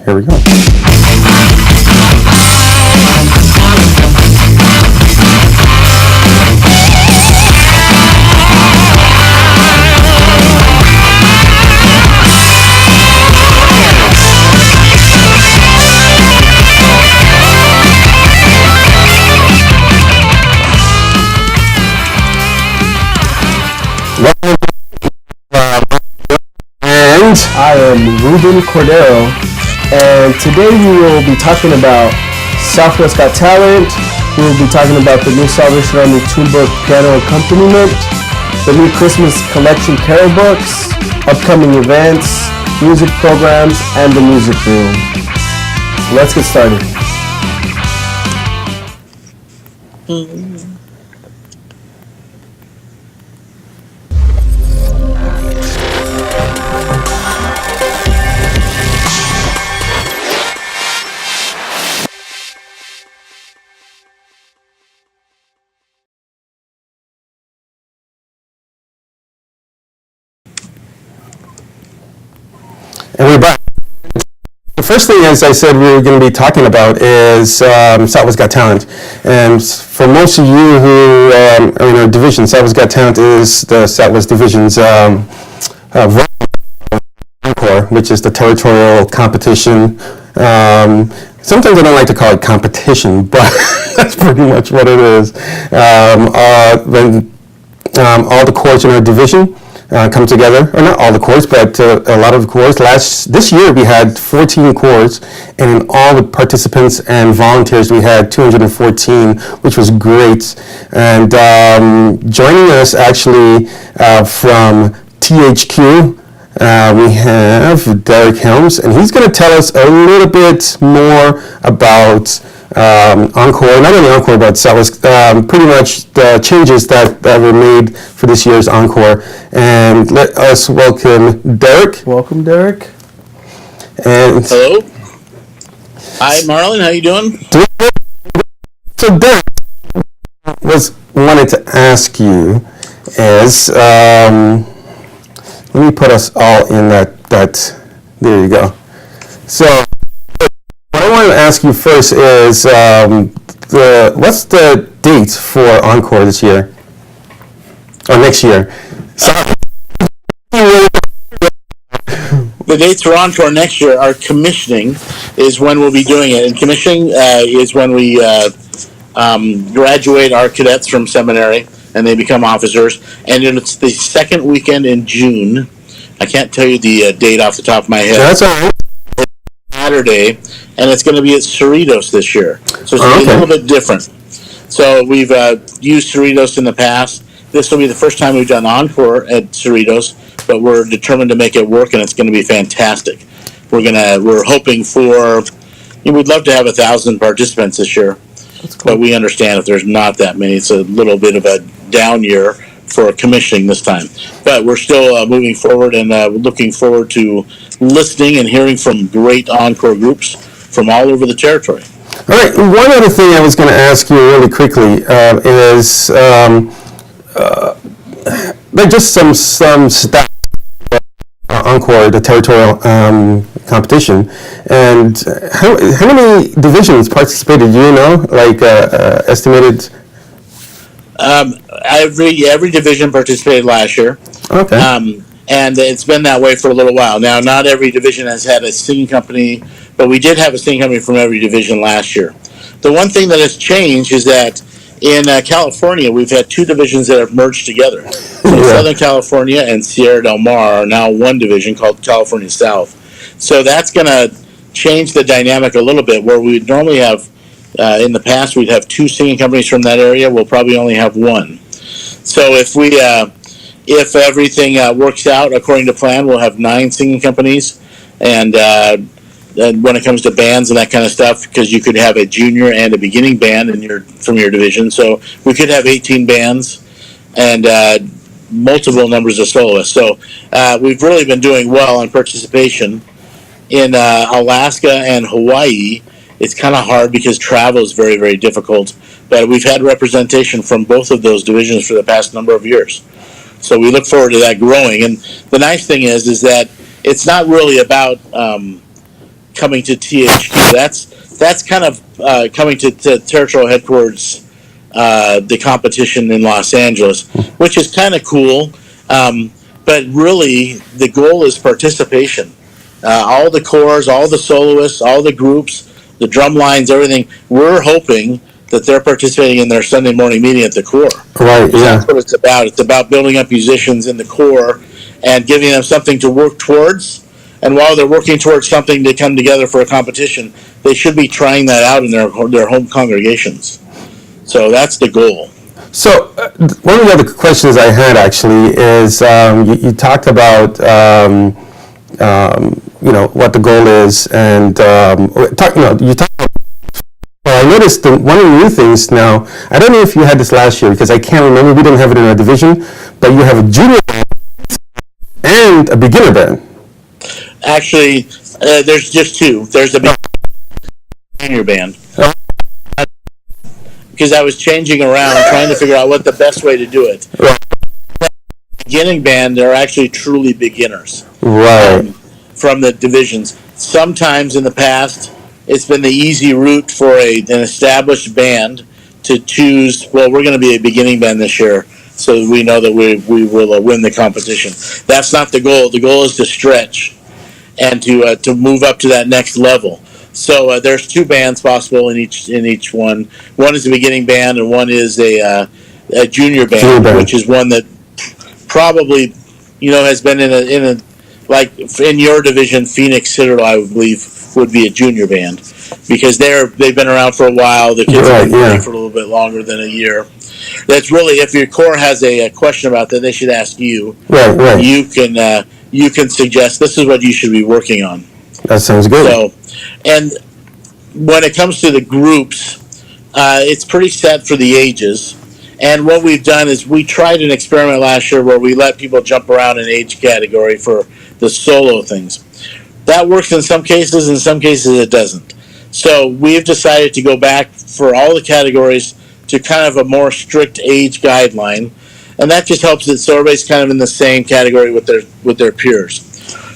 Here we go. And I am Ruben Cordero, and today we will be talking about Southwest Got Talent. We will be talking about the new Salvation Army Tunebook piano accompaniment, the new Christmas collection carol books, upcoming events, music programs, and the music room. Let's get started. And we're back. The first thing, as I said, we were going to be talking about is Southwest Got Talent. And for most of you who are in our division, Southwest Got Talent is the Southwest Division's Encore, which is the territorial competition. Sometimes I don't like to call it competition, but that's pretty much what it is. When all the corps in our division come together, or not all the corps, but a lot of the corps. This year we had 14 corps, and in all the participants and volunteers we had 214, which was great. And joining us actually from THQ, we have Derek Helms, and he's going to tell us a little bit more about Encore, not only Encore, but Southwest, pretty much the changes that were made for this year's Encore. And let us welcome Derek. Welcome, Derek. And hello. Hi, Marlon. How you doing? So Derek, wanted to ask you is, let me put us all in that, there you go. So what I wanted to ask you first is, what's the date for Encore this year? Or next year? The dates for Encore next year are commissioning is when we'll be doing it. And commissioning is when we graduate our cadets from seminary and they become officers. And it's the second weekend in June. I can't tell you the date off the top of my head. That's all right. Saturday, and it's going to be at Cerritos this year. So it's a little bit different. So we've used Cerritos in the past. This will be the first time we've done Encore at Cerritos, but we're determined to make it work, and it's going to be fantastic. We're hoping for, we'd love to have 1,000 participants this year, but we understand if there's not that many. It's a little bit of a down year for commissioning this time. But we're still moving forward and looking forward to listening and hearing from great Encore groups from all over the territory. All right. One other thing I was going to ask you really quickly is like just some stats Encore, the territorial competition, and how many divisions participated? Do you know, like estimated? Every division participated last year. Okay. And it's been that way for a little while. Now, not every division has had a singing company, but we did have a singing company from every division last year. The one thing that has changed is that in California, we've had two divisions that have merged together. So Southern California and Sierra Del Mar are now one division called California South. So that's going to change the dynamic a little bit, where we'd normally have, in the past, we'd have two singing companies from that area. We'll probably only have one. So if everything works out according to plan, we'll have 9 singing companies. And when it comes to bands and that kind of stuff, because you could have a junior and a beginning band from your division, so we could have 18 bands and multiple numbers of soloists. So we've really been doing well on participation. In Alaska and Hawaii, it's kind of hard because travel is very, very difficult. But we've had representation from both of those divisions for the past number of years. So we look forward to that growing. And the nice thing is that it's not really about coming to THQ. That's kind of coming to territorial headquarters, the competition in Los Angeles, which is kind of cool. But really, the goal is participation. All the corps, all the soloists, all the groups, the drum lines, everything. We're hoping that they're participating in their Sunday morning meeting at the corps. Right. Yeah. That's what it's about. It's about building up musicians in the corps and giving them something to work towards. And while they're working towards something to come together for a competition, they should be trying that out in their home congregations. So that's the goal. So one of the other questions I had actually is you talked about what the goal is, and you talked about. Well, I noticed one of the new things now. I don't know if you had this last year because I can't remember. We didn't have it in our division, but you have a junior band and a beginner band. Actually, there's just two. There's a junior band. Because I was changing around, trying to figure out what the best way to do it. Beginning band, they're actually truly beginners. Right. From the divisions. Sometimes in the past, it's been the easy route for an established band to choose, well, we're going to be a beginning band this year, so we know that we will win the competition. That's not the goal. The goal is to stretch and to move up to that next level. So there's two bands possible in each one. One is a beginning band, and one is a junior band, which is one that probably has been in a like in your division, Phoenix Citadel, I would believe, would be a junior band because they've been around for a while. The kids have been playing for a little bit longer than a year. That's really, if your corps has a question about that, they should ask you. Right. You can suggest this is what you should be working on. That sounds good. So, and when it comes to the groups, it's pretty set for the ages. And what we've done is we tried an experiment last year where we let people jump around in age category for the solo things. That works in some cases, in some cases it doesn't. So we've decided to go back for all the categories to kind of a more strict age guideline. And that just helps it so everybody's kind of in the same category with their peers.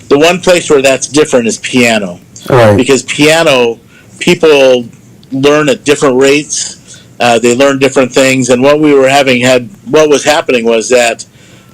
The one place where that's different is piano. Right. Because piano, people learn at different rates. They learn different things. And what was happening was that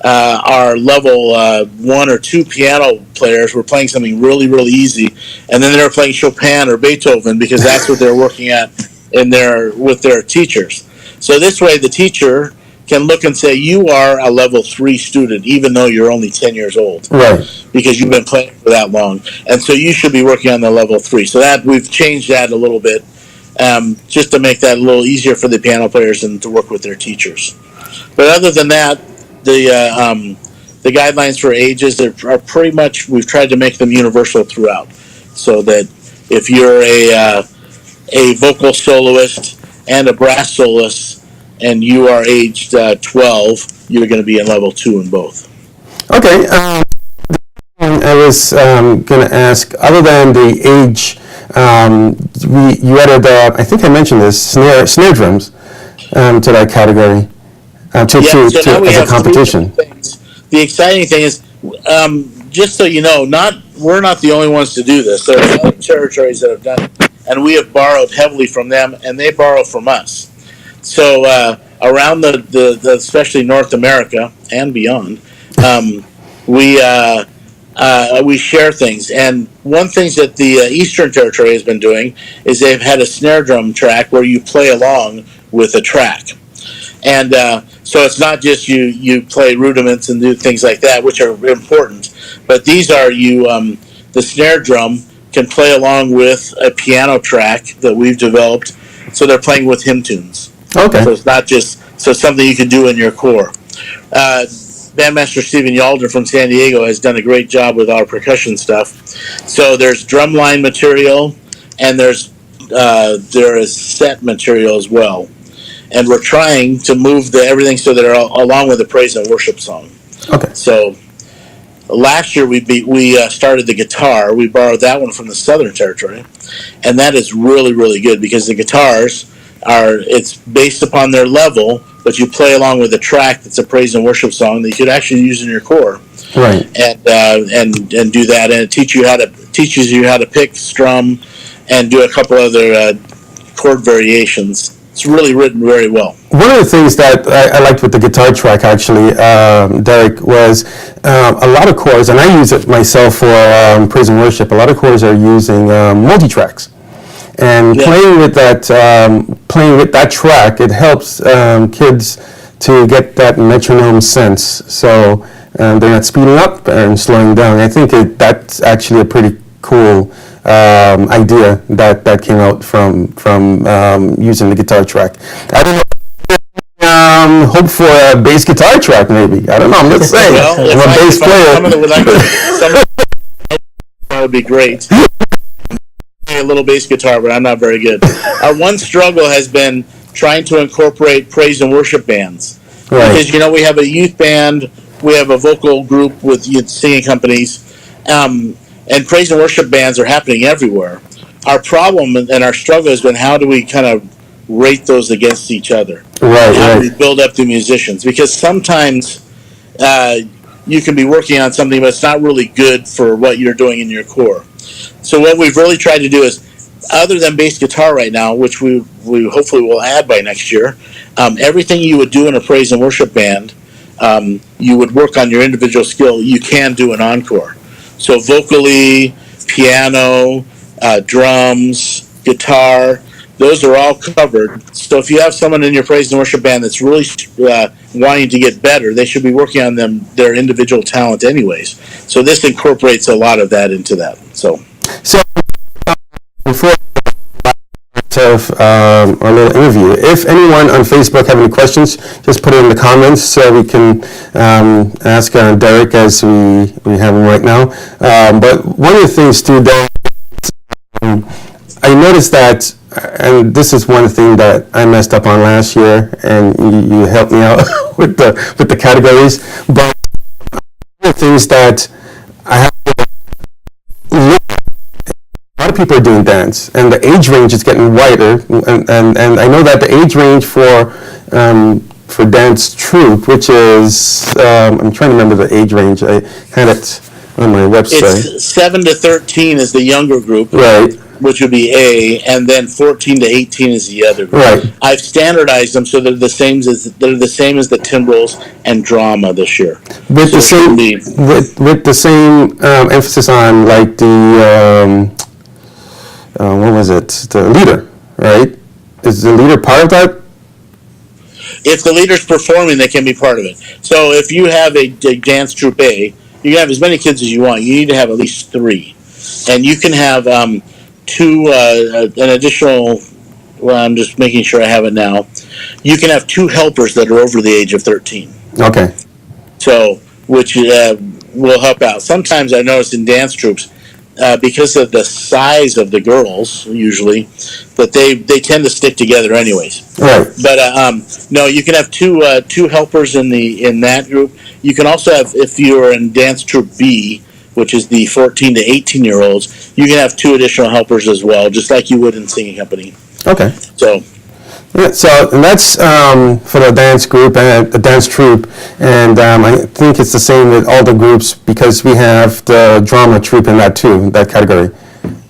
our level 1 or 2 piano players were playing something really, really easy. And then they were playing Chopin or Beethoven because that's what they're working at with their teachers. So this way the teacher can look and say, you are a level 3 student, even though you're only 10 years old. Right. Because you've been playing for that long. And so you should be working on the level 3. So that we've changed that a little bit, just to make that a little easier for the piano players and to work with their teachers. But other than that, the guidelines for ages are pretty much, we've tried to make them universal throughout. So that if you're a vocal soloist and a brass soloist, and you are aged 12, you're going to be in level 2 in both. Okay. I was going to ask, other than the age, you added, I think I mentioned this, snare drums to that category, as a competition. The exciting thing is, just so you know, we're not the only ones to do this. There are other territories that have done it, and we have borrowed heavily from them, and they borrow from us. So around the especially North America and beyond, we share things. And one thing that the Eastern Territory has been doing is they've had a snare drum track where you play along with a track. And so it's not just you play rudiments and do things like that, which are important. But these are the snare drum can play along with a piano track that we've developed. So they're playing with hymn tunes. Okay. So it's not just something you can do in your corps. Bandmaster Stephen Yalder from San Diego has done a great job with our percussion stuff. So there's drumline material, and there is set material as well. And we're trying to move everything so that they're along with the praise and worship song. Okay. So last year we started the guitar. We borrowed that one from the Southern Territory, and that is really, really good because the guitars it's based upon their level, but you play along with a track that's a praise and worship song that you could actually use in your corps. Right. and do that, and it teaches you how to pick, strum, and do a couple other chord variations. It's really written very well. One of the things that I liked with the guitar track, actually, Derek, was a lot of chords, and I use it myself for praise and worship. A lot of chords are using multi-tracks, and playing with that track, it helps kids to get that metronome sense. So they're not speeding up and slowing down. I think that's actually a pretty cool idea that came out from using the guitar track. I don't know. Hope for a bass guitar track, maybe. I don't know. I'm just saying. Well, I'm a bass player. That would be great. A little bass guitar, but I'm not very good. Our one struggle has been trying to incorporate praise and worship bands. Right. Because, we have a youth band, we have a vocal group with youth singing companies, and praise and worship bands are happening everywhere. Our problem and our struggle has been, how do we kind of rate those against each other? Right, how right. do we build up the musicians? Because sometimes you can be working on something, but it's not really good for what you're doing in your core. So what we've really tried to do is, other than bass guitar right now, which we hopefully will add by next year, everything you would do in a praise and worship band, you would work on your individual skill. You can do an encore. So vocally, piano, drums, guitar, those are all covered. So if you have someone in your praise and worship band that's really wanting to get better, they should be working on their individual talent anyways. So this incorporates a lot of that into that. So before of our little interview, if anyone on Facebook have any questions, just put it in the comments so we can ask Derek as we have him right now. But one of the things too, Derek, I noticed that, and this is one thing that I messed up on last year, and you helped me out with the categories. But one of the things that I have to look at, a lot of people are doing dance, and the age range is getting wider. And I know that the age range for dance troupe, which is I'm trying to remember the age range. I had it on my website. It's 7 to 13 is the younger group. Right. Which would be A, and then 14 to 18 is the other group. Right. I've standardized them so they're the same as the Timbrels and Drama this year. With So the same with the same emphasis on like the what was it? The leader, right? Is the leader part of that? If the leader's performing, they can be part of it. So if you have a dance troupe A, you can have as many kids as you want. You need to have at least 3, and you can have two an additional. Well, I'm just making sure I have it now. You can have 2 helpers that are over the age of 13. Okay. So, which will help out. Sometimes I notice in dance troupes, because of the size of the girls, usually, that they tend to stick together anyways. Right. But no, you can have two helpers in that group. You can also have, if you're in dance troupe B, which is the 14 to 18-year-olds, you can have 2 additional helpers as well, just like you would in singing company. Okay. So. Yeah, so and that's for the dance group and the dance troupe, and I think it's the same with all the groups because we have the drama troupe in that too, that category.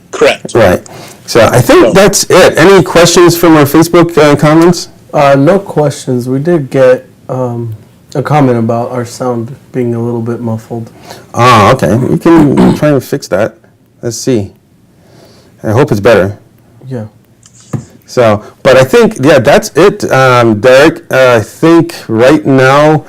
Correct. Right. So I think that's it. Any questions from our Facebook comments? No questions. We did get a comment about our sound being a little bit muffled. Ah, okay. We can try and fix that. Let's see. I hope it's better. Yeah. So, but I think, yeah, that's it, Derek. I think right now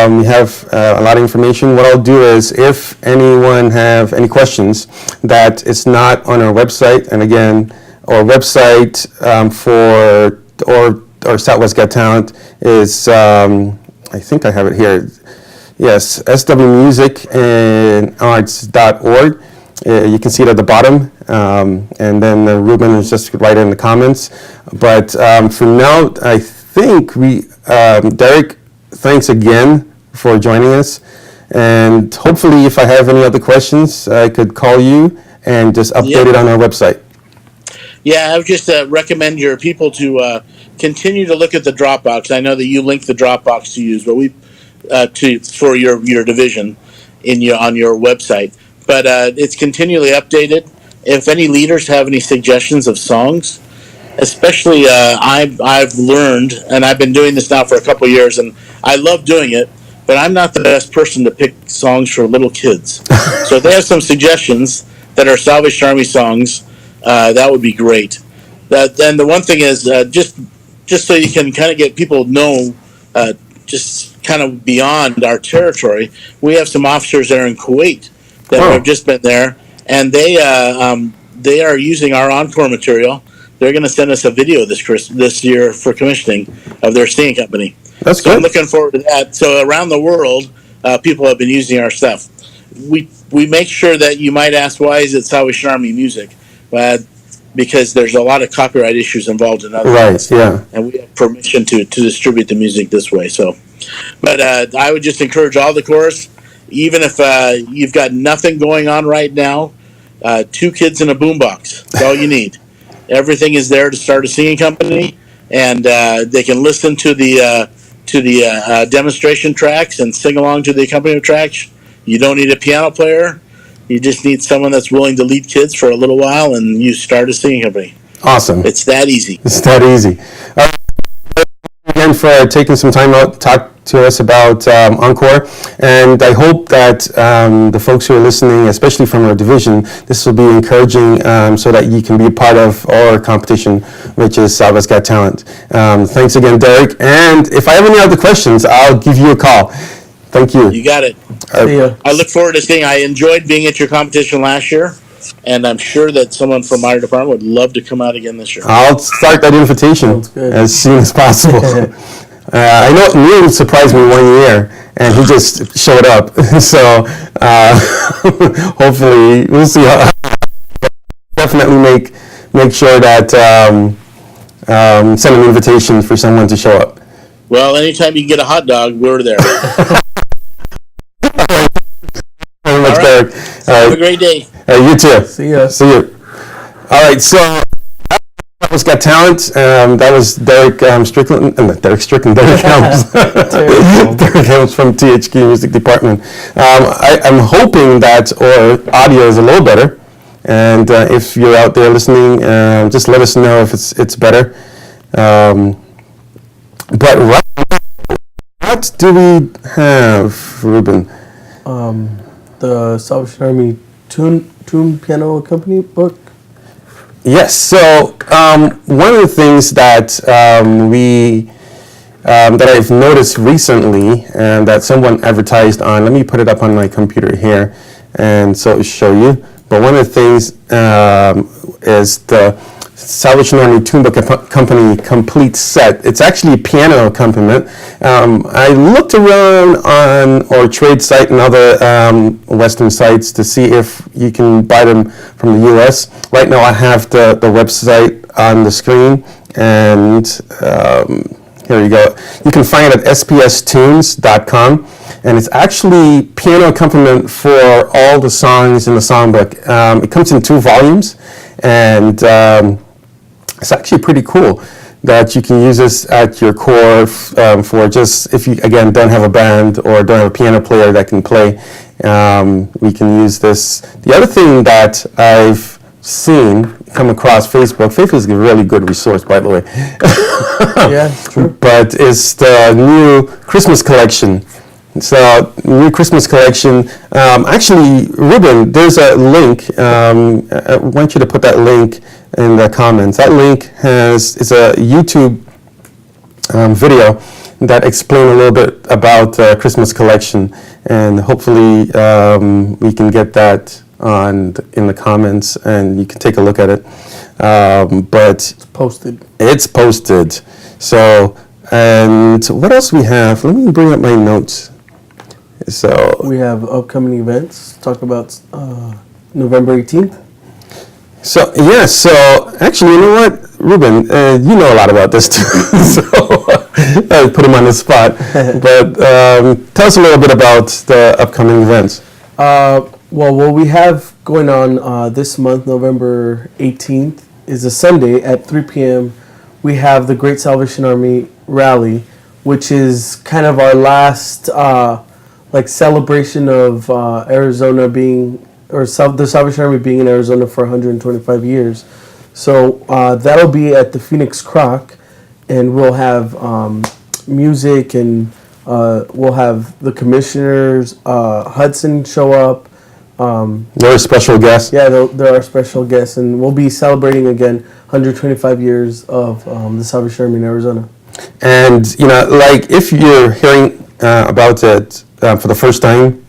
we have a lot of information. What I'll do is, if anyone have any questions that is not on our website, and again, our website for or Southwest Got Talent is, I think I have it here. Yes, swmusicandarts.org. You can see it at the bottom, and then Ruben is just right in the comments. But for now, I think Derek, thanks again for joining us. And hopefully, if I have any other questions, I could call you and just update it on our website. Yeah, I would just recommend your people to continue to look at the Dropbox. I know that you link the Dropbox to use, but for your division. on your website. But it's continually updated. If any leaders have any suggestions of songs, especially I've learned, and I've been doing this now for a couple of years, and I love doing it. But I'm not the best person to pick songs for little kids. So if they have some suggestions that are Salvation Army songs, that would be great. Then the one thing is just so you can kind of get people to know, just kind of beyond our territory, we have some officers that are in Kuwait that have just been there, and they are using our encore material. They're going to send us a video this year for commissioning of their singing company. That's So good. I'm looking forward to that. So around the world, people have been using our stuff. We make sure that you might ask, why is it Salvation Army music? Because there's a lot of copyright issues involved in other Right, things. yeah. And we have permission to distribute the music this way. So, but I would just encourage all the chorus, even if you've got nothing going on right now, 2 kids in a boombox. That's all you need. Everything is there to start a singing company, and they can listen to the demonstration tracks and sing along to the accompaniment tracks. You don't need a piano player. You just need someone that's willing to lead kids for a little while, and you start a singing company. Awesome. It's that easy. It's that easy. Again, for taking some time out to talk to us about Encore, and I hope that the folks who are listening, especially from our division, this will be encouraging so that you can be a part of our competition, which is Salva's Got Talent. Thanks again, Derek. And if I have any other questions, I'll give you a call. Thank you. You got it. See ya. I look forward to seeing. I enjoyed being at your competition last year, and I'm sure that someone from our department would love to come out again this year. I'll start that invitation Sounds good. as soon as possible. I know Neil surprised me one year, and he just showed up. So hopefully, we'll see. Definitely make sure that send an invitation for someone to show up. Well, anytime you can get a hot dog, we're there. Very much, All right. Derek. Have a great day. You too. See ya. See you. All right, so Salva's Got Talent. That was Derek Strickland. Derek Helms. Derek Helms from THQ Music Department. I'm hoping that our audio is a little better. And if you're out there listening, just let us know if it's better. But right now, what do we have, Ruben? The Salvation Army tune piano accompaniment book. Yes. So one of the things that that I've noticed recently, and that someone advertised on. Let me put it up on my computer here, and so it'll show you. But one of the things is the Salvation Army Tune Book Company complete set. It's actually a piano accompaniment. I looked around on our trade site and other Western sites to see if you can buy them from the U.S. Right now I have the website on the screen, and here you go. You can find it at spstunes.com, and it's actually piano accompaniment for all the songs in the songbook. It comes in 2 volumes, and it's actually pretty cool that you can use this at your core for just, if you, again, don't have a band or don't have a piano player that can play, we can use this. The other thing that I've seen come across Facebook is a really good resource, by the way. Yeah, true. But it's the new Christmas collection. So, new Christmas collection. Actually, Ruben, there's a link. I want you to put that link in the comments. That link is a YouTube video that explains a little bit about the Christmas collection, and hopefully we can get that in the comments, and you can take a look at it. But Posted. it's posted. So, and what else we have? Let me bring up my notes. So, We have upcoming events. Talk about November 18th. so actually, you know what, Ruben, you know a lot about this too. So I put him on the spot. But tell us a little bit about the upcoming events. Well, what we have going on this month, November 18th, is a Sunday at 3 p.m. We have the Great Salvation Army Rally, which is kind of our last like celebration of Arizona being, or the Salvation Army being in Arizona for 125 years. So that'll be at the Phoenix Croc, and we'll have music, and we'll have the commissioners, Hudson show up. They're a special guest. Yeah, there are special guests, and we'll be celebrating again 125 years of the Salvation Army in Arizona. And like if you're hearing about it for the first time,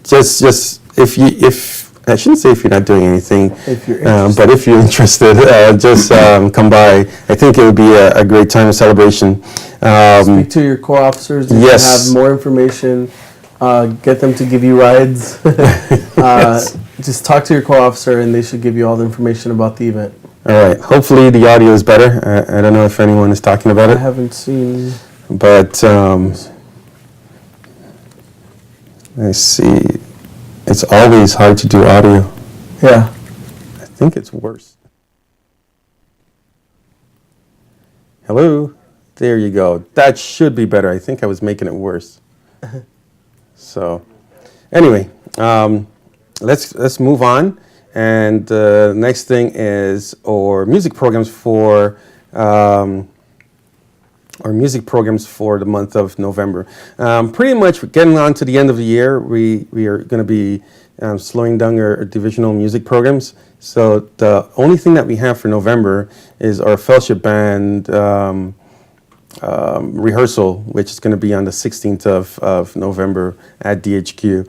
just if I shouldn't say if you're not doing anything, If you're interested. but if you're interested, just come by. I think it would be a great time of celebration. Speak to your corps officers. You yes. can have more information. Get them to give you rides. Just talk to your corps officer, and they should give you all the information about the event. All right. Hopefully the audio is better. I don't know if anyone is talking about I it, haven't seen. but let's see. It's always hard to do audio. Yeah. I think it's worse. Hello? There you go. That should be better. I think I was making it worse. So, anyway, let's move on. And the next thing is our music programs for the month of November. Pretty much getting on to the end of the year, we are going to be slowing down our divisional music programs. So the only thing that we have for November is our fellowship band rehearsal, which is going to be on the 16th of November at DHQ.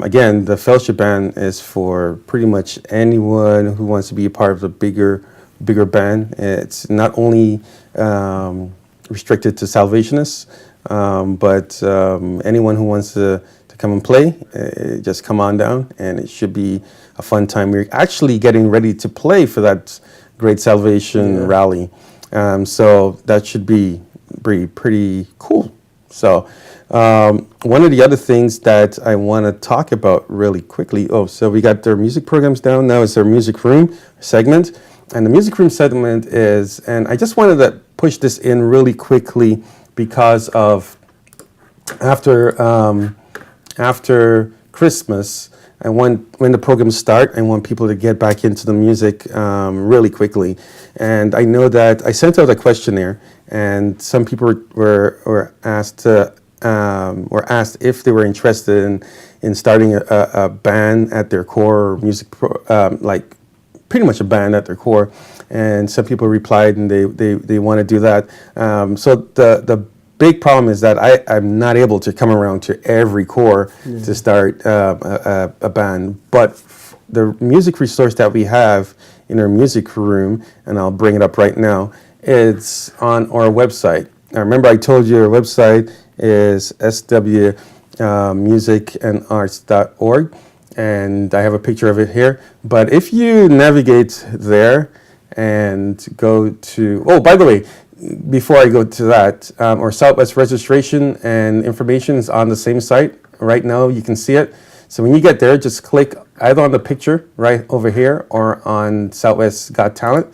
Again, the fellowship band is for pretty much anyone who wants to be a part of the bigger band. It's not only restricted to Salvationists, but anyone who wants to come and play, just come on down, and it should be a fun time. We're actually getting ready to play for that Great Salvation rally, so that should be pretty cool. So one of the other things that I want to talk about really quickly, so we got their music programs down. Now it's their music room segment. And the music room segment is, and I just wanted to push this in really quickly because of after Christmas, when the programs start, I want people to get back into the music really quickly. And I know that I sent out a questionnaire, and some people were asked if they were interested in starting a band at their core, or music like pretty much a band at their core, and some people replied and they want to do that. So the big problem is that I'm not able to come around to every core to start a band. But the music resource that we have in our music room, and I'll bring it up right now, it's on our website. Now, remember I told you our website is swmusicandarts.org. And I have a picture of it here. But if you navigate there and go to, by the way, before I go to that, our Southwest registration and information is on the same site. Right now, you can see it. So when you get there, just click either on the picture right over here or on Southwest Got Talent.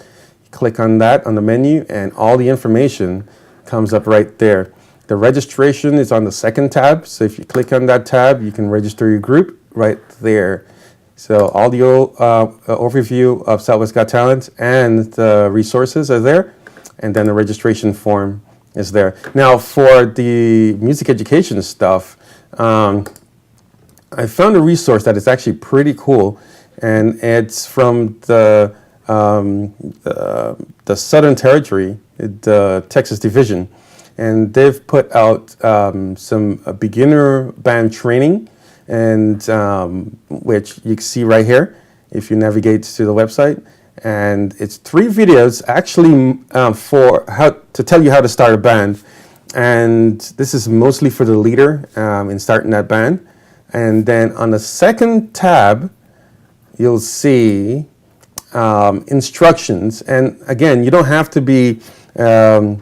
Click on that on the menu, and all the information comes up right there. The registration is on the second tab. So if you click on that tab, you can register your group right there. So all the overview of Southwest Got Talent and the resources are there, and then the registration form is there. Now for the music education stuff, I found a resource that is actually pretty cool, and it's from the Southern Territory, the Texas Division, and they've put out some beginner band training, and which you can see right here if you navigate to the website. And it's 3 videos actually for how to tell you how to start a band. And this is mostly for the leader in starting that band. And then on the second tab, you'll see instructions. And again, you don't have to be a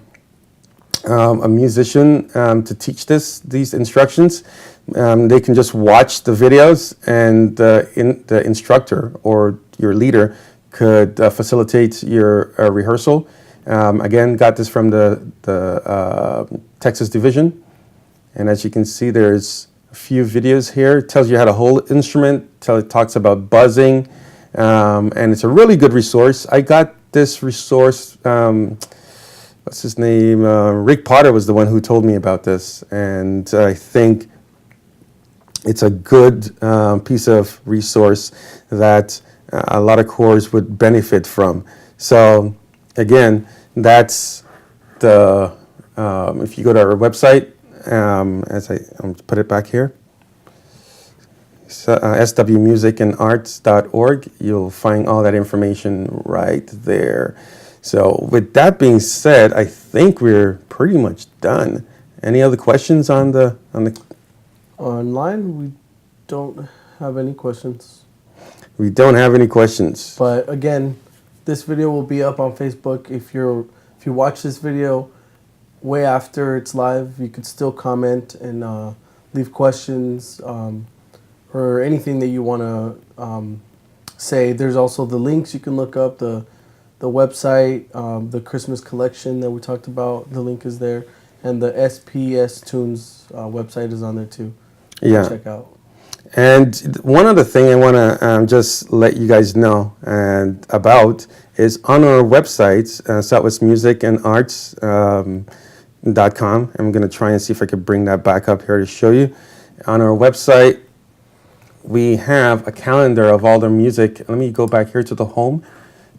musician to teach these instructions. They can just watch the videos, and the instructor or your leader could facilitate your rehearsal. Again, got this from the Texas Division, And as you can see, there's a few videos here. It tells you how to hold instrument. It talks about buzzing, and it's a really good resource. I got this resource. What's his name? Rick Potter was the one who told me about this, and I think it's a good piece of resource that a lot of corps would benefit from. So again, that's the if you go to our website, I'm put it back here, swmusicandarts.org, you'll find all that information right there. So with that being said, I think we're pretty much done. Any other questions on the Online, we don't have any questions. We don't have any questions. But again, this video will be up on Facebook. If you watch this video way after it's live, you could still comment and leave questions or anything that you want to say. There's also the links you can look up, the website, the Christmas collection that we talked about. The link is there, and the SPS Tunes website is on there too. Yeah. Check out. And one other thing I want to just let you guys know about is on our website, southwestmusicandarts.com. I'm going to try and see if I could bring that back up here to show you. On our website, we have a calendar of all the music. Let me go back here to the home.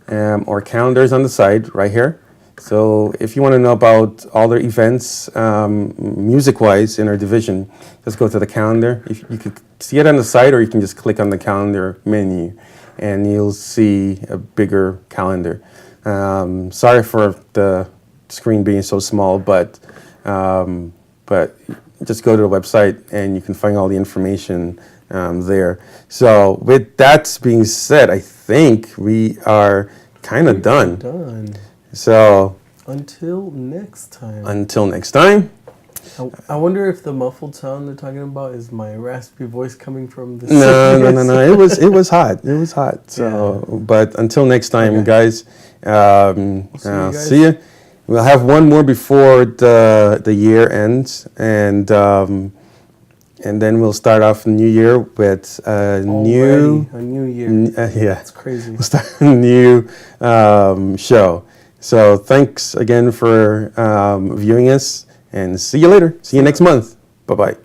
Our calendars on the side right here. So if you want to know about all their events, music-wise in our division, just go to the calendar. If you could see it on the side, or you can just click on the calendar menu, and you'll see a bigger calendar. Sorry for the screen being so small, but just go to the website, and you can find all the information there. So with that being said, I think we are kind of done. So until next time. I wonder if the muffled sound they're talking about is my raspy voice coming from the No. It was hot. So, yeah. But until next time, guys. See you. We'll have one more before the year ends, and then we'll start off the new year with a new year. Yeah, it's crazy. We'll start a new show. So thanks again for viewing us, and see you later. See you next month. Bye-bye.